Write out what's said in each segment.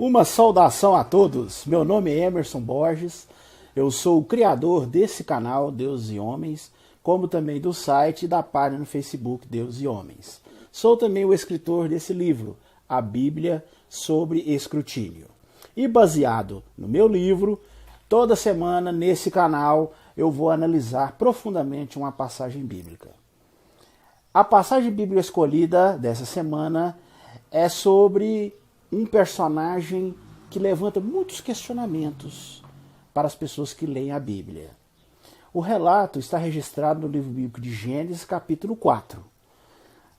Uma saudação a todos. Meu nome é Emerson Borges. Eu sou o criador desse canal Deus e Homens, como também do site e da página no Facebook Deus e Homens. Sou também o escritor desse livro, A Bíblia sobre Escrutínio. E baseado no meu livro, toda semana nesse canal eu vou analisar profundamente uma passagem bíblica. A passagem bíblica escolhida dessa semana é sobre um personagem que levanta muitos questionamentos para as pessoas que leem a Bíblia. O relato está registrado no livro bíblico de Gênesis, capítulo 4.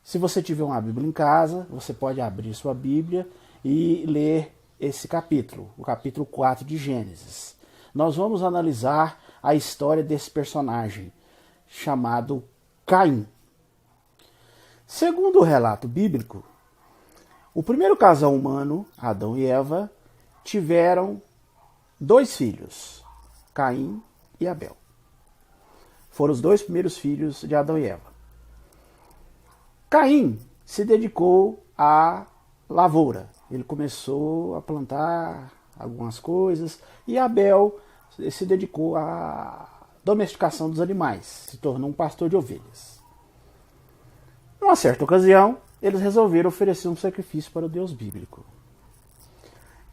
Se você tiver uma Bíblia em casa, você pode abrir sua Bíblia e ler esse capítulo, o capítulo 4 de Gênesis. Nós vamos analisar a história desse personagem, chamado Caim. Segundo o relato bíblico, o primeiro casal humano, Adão e Eva, tiveram 2 filhos, Caim e Abel. Foram os 2 primeiros filhos de Adão e Eva. Caim se dedicou à lavoura. Ele começou a plantar algumas coisas e Abel se dedicou à domesticação dos animais, se tornou um pastor de ovelhas. Numa certa ocasião, eles resolveram oferecer um sacrifício para o Deus bíblico.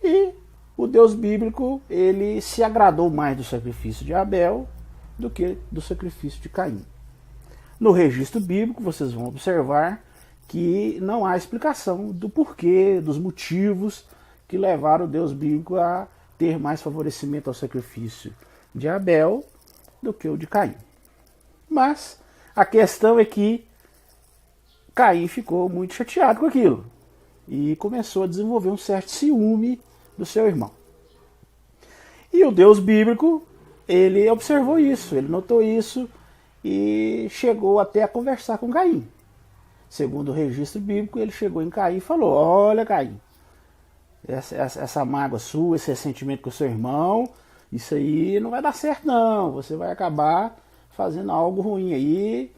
E o Deus bíblico, ele se agradou mais do sacrifício de Abel do que do sacrifício de Caim. No registro bíblico, vocês vão observar que não há explicação do porquê, dos motivos que levaram o Deus bíblico a ter mais favorecimento ao sacrifício de Abel do que o de Caim. Mas a questão é que Caim ficou muito chateado com aquilo e começou a desenvolver um certo ciúme do seu irmão. E o Deus bíblico, ele observou isso, ele notou isso e chegou até a conversar com Caim. Segundo o registro bíblico, ele chegou em Caim e falou: olha, Caim, essa mágoa sua, esse ressentimento com o seu irmão, isso aí não vai dar certo não, você vai acabar fazendo algo ruim aí,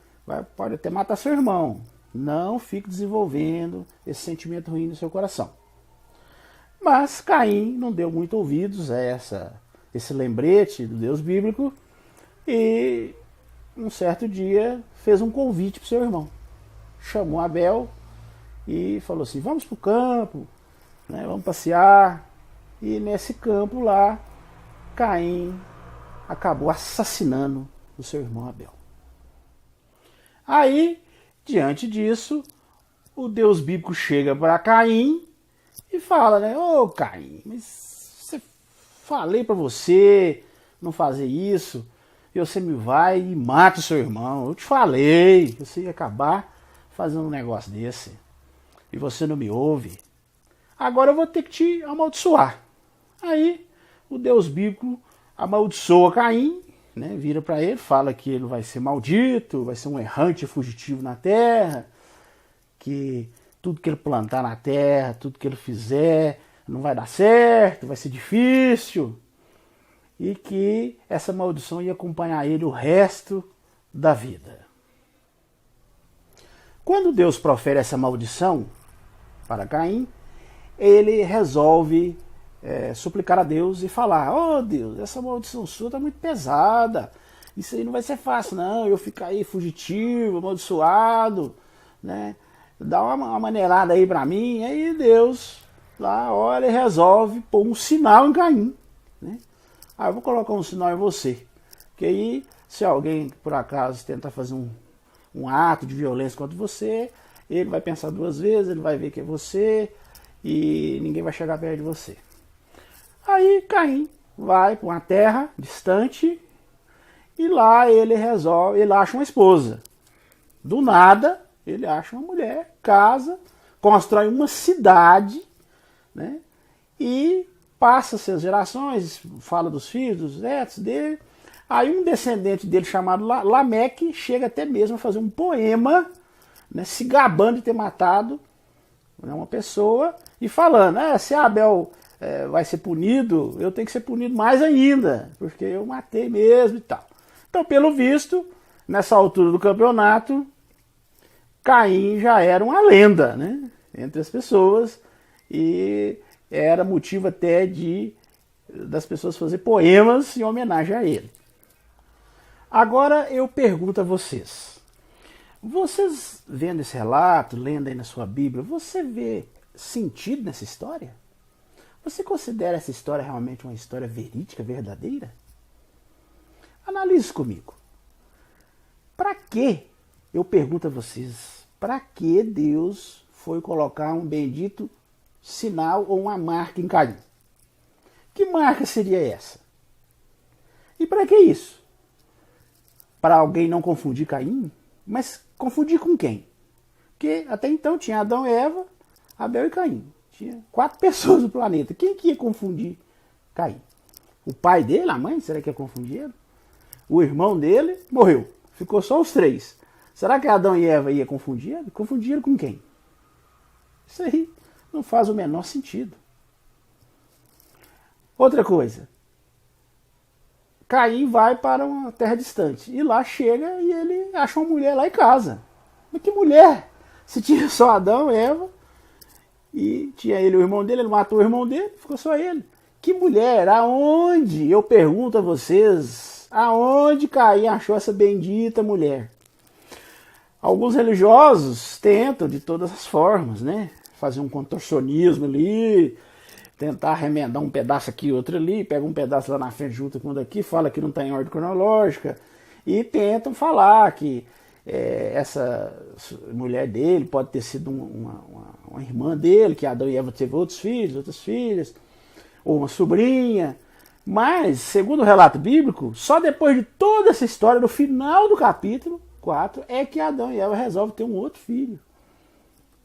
pode até matar seu irmão. Não fique desenvolvendo esse sentimento ruim no seu coração. Mas Caim não deu muito ouvidos a esse lembrete do Deus bíblico e um certo dia fez um convite para o seu irmão. Chamou Abel e falou assim: vamos para o campo, né, vamos passear. E nesse campo lá, Caim acabou assassinando o seu irmão Abel. Aí, diante disso, o Deus bíblico chega para Caim e fala, né? Ô Caim, mas falei para você não fazer isso, e você me vai e mata o seu irmão. Eu te falei que você ia acabar fazendo um negócio desse, e você não me ouve. Agora eu vou ter que te amaldiçoar. Aí o Deus bíblico amaldiçoa Caim, né, vira para ele, fala que ele vai ser maldito, vai ser um errante fugitivo na terra, que tudo que ele plantar na terra, tudo que ele fizer, não vai dar certo, vai ser difícil, e que essa maldição ia acompanhar ele o resto da vida. Quando Deus profere essa maldição para Caim, ele resolve suplicar a Deus e falar: oh Deus, essa maldição sua está muito pesada, isso aí não vai ser fácil não, eu ficar aí fugitivo, amaldiçoado, né? Dá uma maneirada aí para mim. Aí Deus lá olha e resolve pôr um sinal em Caim, né? Eu vou colocar um sinal em você, que aí se alguém por acaso tentar fazer um ato de violência contra você, ele vai pensar 2 vezes, ele vai ver que é você e ninguém vai chegar perto de você. Aí Caim vai para uma terra distante e lá ele acha uma esposa. Do nada, ele acha uma mulher, casa, constrói uma cidade, né? E passa-se as gerações, fala dos filhos, dos netos dele. Aí um descendente dele chamado Lameque chega até mesmo a fazer um poema, né, se gabando de ter matado, né, uma pessoa e falando: se Abel vai ser punido, eu tenho que ser punido mais ainda, porque eu matei mesmo e tal. Então, pelo visto, nessa altura do campeonato, Caim já era uma lenda, né, entre as pessoas, e era motivo até das pessoas fazer poemas em homenagem a ele. Agora eu pergunto a vocês vendo esse relato, lendo aí na sua Bíblia, você vê sentido nessa história? Você considera essa história realmente uma história verídica, verdadeira? Analise comigo. Para que, eu pergunto a vocês, para que Deus foi colocar um bendito sinal ou uma marca em Caim? Que marca seria essa? E para que isso? Para alguém não confundir Caim? Mas confundir com quem? Porque até então tinha Adão e Eva, Abel e Caim. Tinha 4 pessoas no planeta. Quem que ia confundir Caim? O pai dele, a mãe, será que ia confundir ele? O irmão dele morreu. Ficou só os 3. Será que Adão e Eva ia confundir ele? Confundir ele com quem? Isso aí não faz o menor sentido. Outra coisa. Caim vai para uma terra distante. E lá chega e ele acha uma mulher lá em casa. Mas que mulher? Se tinha só Adão e Eva, e tinha ele e o irmão dele, ele matou o irmão dele, ficou só ele. Que mulher? Aonde? Eu pergunto a vocês, aonde Caim achou essa bendita mulher? Alguns religiosos tentam de todas as formas, né? Fazer um contorcionismo ali, tentar remendar um pedaço aqui e outro ali, pega um pedaço lá na frente junto com o daqui, fala que não está em ordem cronológica, e tentam falar que essa mulher dele pode ter sido uma irmã dele, que Adão e Eva teve outros filhos, outras filhas, ou uma sobrinha. Mas, segundo o relato bíblico, só depois de toda essa história, no final do capítulo 4, é que Adão e Eva resolvem ter um outro filho,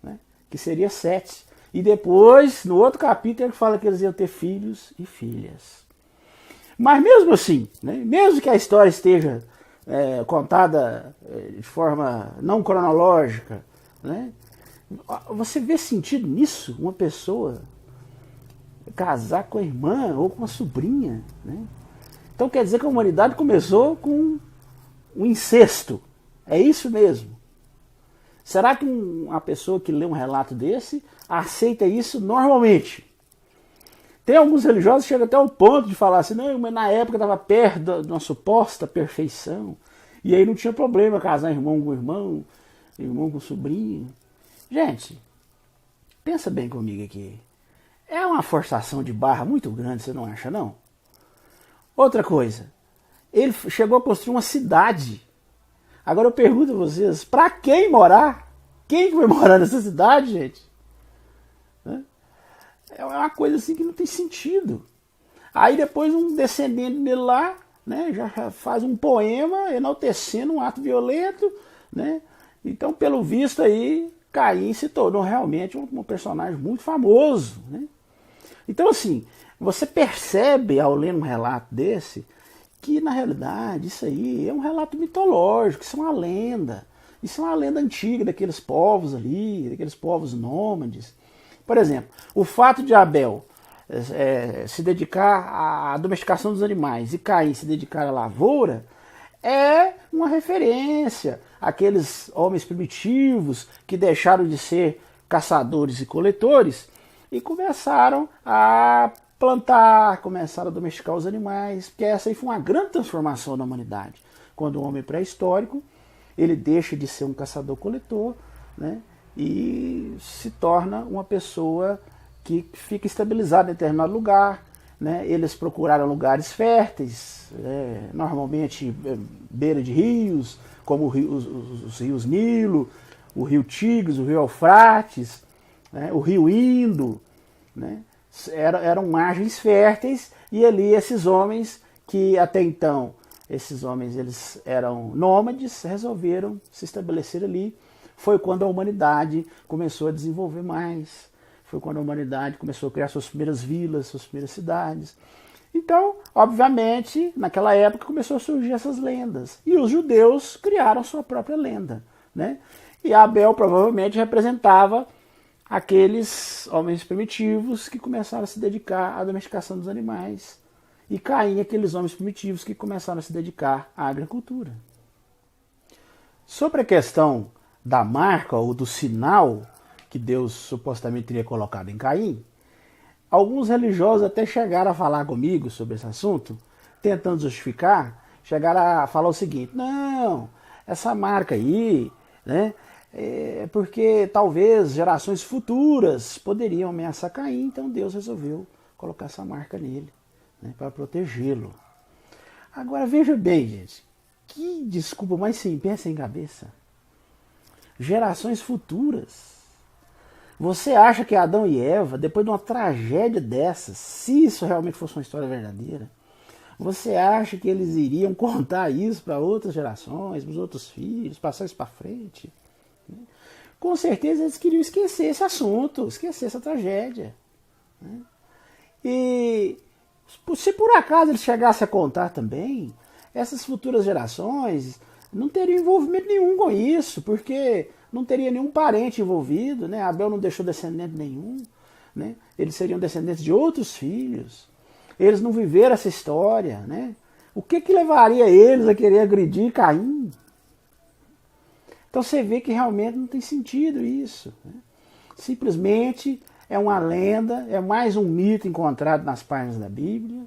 né, que seria Sete. E depois, no outro capítulo, ele fala que eles iam ter filhos e filhas. Mas mesmo assim, né, mesmo que a história esteja contada de forma não cronológica, né, você vê sentido nisso? Uma pessoa casar com a irmã ou com a sobrinha, né? Então quer dizer que a humanidade começou com um incesto. É isso mesmo? Será que uma pessoa que lê um relato desse aceita isso normalmente? Tem alguns religiosos que chegam até ao ponto de falar assim, não, mas na época estava perto de uma suposta perfeição, e aí não tinha problema casar irmão com irmão, irmão com sobrinho. Gente, pensa bem comigo aqui. É uma forçação de barra muito grande, você não acha, não? Outra coisa, ele chegou a construir uma cidade. Agora eu pergunto a vocês, para quem morar? Quem que vai morar nessa cidade, gente? É uma coisa assim que não tem sentido. Aí depois um descendente dele lá, né, já faz um poema enaltecendo um ato violento, né? Então, pelo visto aí, Caim se tornou realmente um personagem muito famoso, né? Então, assim, você percebe ao ler um relato desse que, na realidade, isso aí é um relato mitológico, isso é uma lenda. Isso é uma lenda antiga daqueles povos ali, daqueles povos nômades. Por exemplo, o fato de Abel se dedicar à domesticação dos animais e Caim se dedicar à lavoura é uma referência àqueles homens primitivos que deixaram de ser caçadores e coletores e começaram a plantar, começaram a domesticar os animais, porque essa aí foi uma grande transformação na humanidade. Quando o homem pré-histórico, ele deixa de ser um caçador-coletor, né, e se torna uma pessoa que fica estabilizada em determinado lugar, né. Eles procuraram lugares férteis, normalmente beira de rios, como os rios Nilo, o rio Tigres, o rio Eufrates, né, o rio Indo, né, eram margens férteis, e ali esses homens, que até então, esses homens eles eram nômades, resolveram se estabelecer ali. Foi quando a humanidade começou a desenvolver mais, foi quando a humanidade começou a criar suas primeiras vilas, suas primeiras cidades. Então, obviamente, naquela época começou a surgir essas lendas, e os judeus criaram sua própria lenda, né? E Abel provavelmente representava aqueles homens primitivos que começaram a se dedicar à domesticação dos animais, e Caim, aqueles homens primitivos que começaram a se dedicar à agricultura. Sobre a questão da marca ou do sinal que Deus supostamente teria colocado em Caim, alguns religiosos até chegaram a falar comigo sobre esse assunto, tentando justificar, chegaram a falar o seguinte: não, essa marca aí, né, é porque talvez gerações futuras poderiam ameaçar Caim, então Deus resolveu colocar essa marca nele, né, para protegê-lo. Agora veja bem, gente, que desculpa mais sem pé sem cabeça. Gerações futuras. Você acha que Adão e Eva, depois de uma tragédia dessas, se isso realmente fosse uma história verdadeira, você acha que eles iriam contar isso para outras gerações, para os outros filhos, passar isso para frente? Com certeza eles queriam esquecer esse assunto, esquecer essa tragédia. E se por acaso eles chegassem a contar também, essas futuras gerações não teriam envolvimento nenhum com isso, porque não teria nenhum parente envolvido, né? Abel não deixou descendente nenhum, né? Eles seriam descendentes de outros filhos. Eles não viveram essa história, né? O que levaria eles a querer agredir Caim? Então você vê que realmente não tem sentido isso, né? Simplesmente é uma lenda, é mais um mito encontrado nas páginas da Bíblia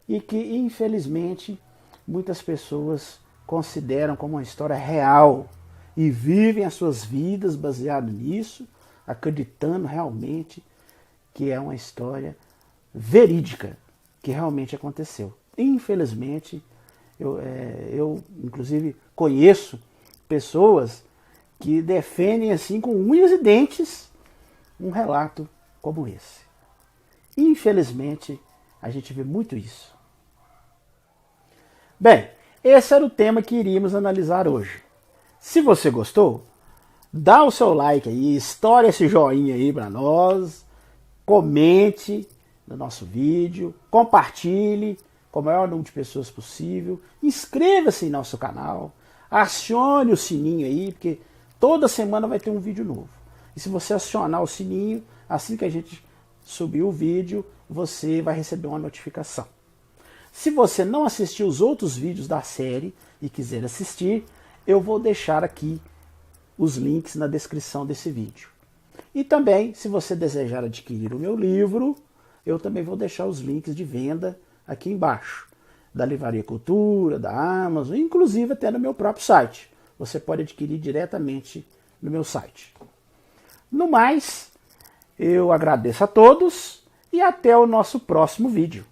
e que, infelizmente, muitas pessoas consideram como uma história real e vivem as suas vidas baseado nisso, acreditando realmente que é uma história verídica, que realmente aconteceu. Infelizmente, eu inclusive conheço pessoas que defendem assim com unhas e dentes um relato como esse. Infelizmente, a gente vê muito isso. Bem, esse era o tema que iríamos analisar hoje. Se você gostou, dá o seu like aí, estoure esse joinha aí para nós, comente no nosso vídeo, compartilhe com o maior número de pessoas possível, inscreva-se em nosso canal, acione o sininho aí, porque toda semana vai ter um vídeo novo. E se você acionar o sininho, assim que a gente subir o vídeo, você vai receber uma notificação. Se você não assistiu os outros vídeos da série e quiser assistir, eu vou deixar aqui os links na descrição desse vídeo. E também, se você desejar adquirir o meu livro, eu também vou deixar os links de venda aqui embaixo, da Livraria Cultura, da Amazon, inclusive até no meu próprio site. Você pode adquirir diretamente no meu site. No mais, eu agradeço a todos e até o nosso próximo vídeo.